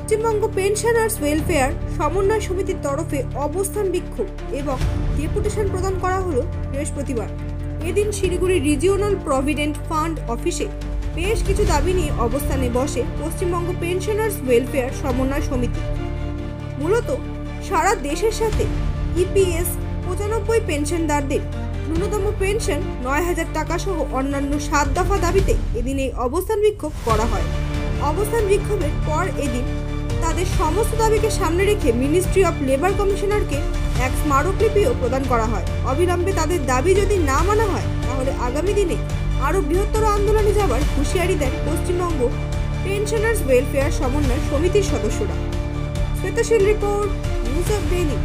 Paschimbanga pensioners welfare সমন্বয় সমিতির তরফে অবস্থান বিক্ষোভ এবং ডেপুটেশন প্রদান করা হলো বৃহস্পতিবার। এদিন শিলিগুড়ি রিজিওনাল প্রভিডেন্ট ফান্ড অফিসে বেশ কিছু দাবি নিয়ে অবস্থানে বসে পশ্চিমবঙ্গ পেনশনার্স ওয়েলফেয়ার সমন্বয় সমিতি। মূলত সারা দেশের সাথে ইপিএস 95 পেনশনদারদের ন্যূনতম পেনশন 9,000 টাকা সহ অন্যান্য 7 দফা দাবিতে এদিন এই অবস্থান বিক্ষোভ করা হয়। অবস্থান বিক্ষোভের পর এদিন তাদের সমস্ত দাবিকে সামনে রেখে মিনিস্ট্রি অফ লেবার কমিশনারকে এক স্মারকলিপিও প্রদান করা হয়। অবিলম্বে তাদের দাবি যদি না মানা হয় তাহলে আগামী দিনে আরও বৃহত্তর আন্দোলনে যাবার হুঁশিয়ারি দেন পশ্চিমবঙ্গ পেনশনার্স ওয়েলফেয়ার সমন্বয় সমিতির সদস্যরা। শ্বেতাশীল report, news of daily.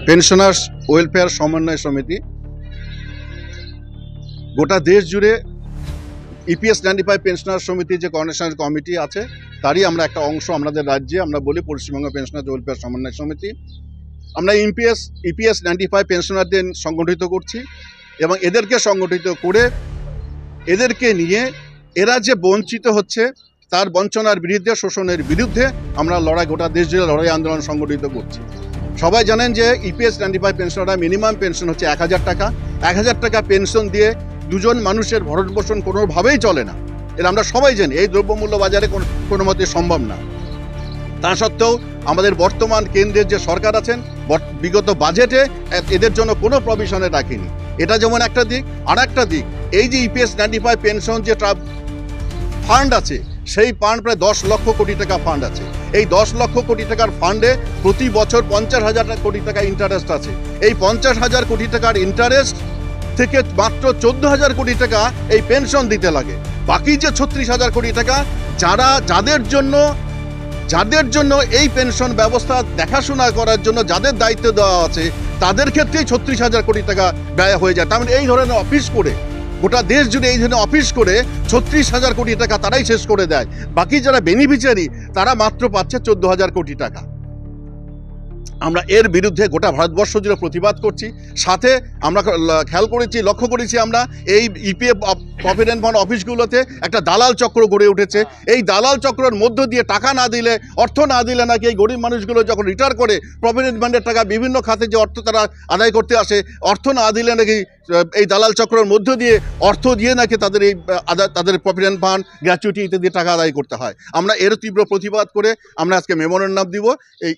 Pensioners welfare সমন্বয় সমিতি গোটা দেশ জুড়ে ইপিএস 95 পেনশনার সমিতি যে কোঅর্ডিনেশন কমিটি আছে তারই আমরা একটা অংশ। আমাদের রাজ্যে আমরা বলি পশ্চিমবঙ্গ পেনশনার্স ওয়েলফেয়ার সমন্বয় সমিতি। আমরা ইপিএস 95 পেনশনারদের সংগঠিত করছি এবং এদেরকে সংগঠিত করে এদেরকে নিয়ে এরা যে বঞ্চিত হচ্ছে তার বঞ্চনার বিরুদ্ধে, শোষণের বিরুদ্ধে আমরা গোটা দেশ জুড়ে লড়াই আন্দোলন সংগঠিত করছি। সবাই জানেন যে ইপিএস 95 পেনশনাররা মিনিমাম পেনশন হচ্ছে 1,000 টাকা। 1,000 টাকা পেনশন দিয়ে দুজন মানুষের ভরণ পোষণ কোনোভাবেই চলে না। এটা আমরা সবাই জানি, এই দ্রব্যমূল্য বাজারে কোনো মতে সম্ভব না। তা সত্ত্বেও আমাদের বর্তমান কেন্দ্রের যে সরকার আছেন বিগত বাজেটে এদের জন্য কোনো প্রভিশনে রাখেনি। এটা যেমন একটা দিক। আর একটা দিক, এই যে ইপিএস 95 পেনশন যে ফান্ড আছে সেই ফান্ড প্রায় 10 লক্ষ কোটি টাকা ফান্ড আছে। এই 10 লক্ষ কোটি টাকার ফান্ডে প্রতি বছর 50,000 কোটি টাকা ইন্টারেস্ট আছে। এই 50,000 কোটি টাকার ইন্টারেস্ট থেকে মাত্র 14,000 কোটি টাকা এই পেনশন দিতে লাগে। বাকি যে 36,000 কোটি টাকা যাদের জন্য এই পেনশন ব্যবস্থা দেখাশোনা করার জন্য যাদের দায়িত্ব দেওয়া আছে তাদের ক্ষেত্রেই 36,000 কোটি টাকা ব্যয় হয়ে যায়। তার মানে এই ধরনের অফিস করে গোটা দেশ জুড়ে এই ধরনের অফিস করে 36,000 কোটি টাকা তারাই শেষ করে দেয়। বাকি যারা বেনিফিশিয়ারি তারা মাত্র পাচ্ছে 14,000 কোটি টাকা। আমরা এর বিরুদ্ধে গোটা ভারতবর্ষ জুড়ে প্রতিবাদ করছি। সাথে আমরা লক্ষ্য করেছি আমরা এই ইপিএফ প্রভিডেন্ট ফান্ড অফিসগুলোতে একটা দালাল চক্র গড়ে উঠেছে। এই দালাল চক্রের মধ্য দিয়ে টাকা না দিলে, অর্থ না দিলে নাকি এই গরিব মানুষগুলো যখন রিটায়ার করে প্রভিডেন্ট ফান্ডের টাকা বিভিন্ন খাতে যে অর্থ তারা আদায় করতে আসে, অর্থ না দিলে নাকি এই দালাল চক্রের মধ্য দিয়ে অর্থ দিয়ে নাকি তাদের প্রভিডেন্ট ফান্ড, গ্র্যাচুইটি ইত্যাদি টাকা আদায় করতে হয়। আমরা এর তীব্র প্রতিবাদ করে আমরা আজকে মেমোরেন্ডাম দিব। এই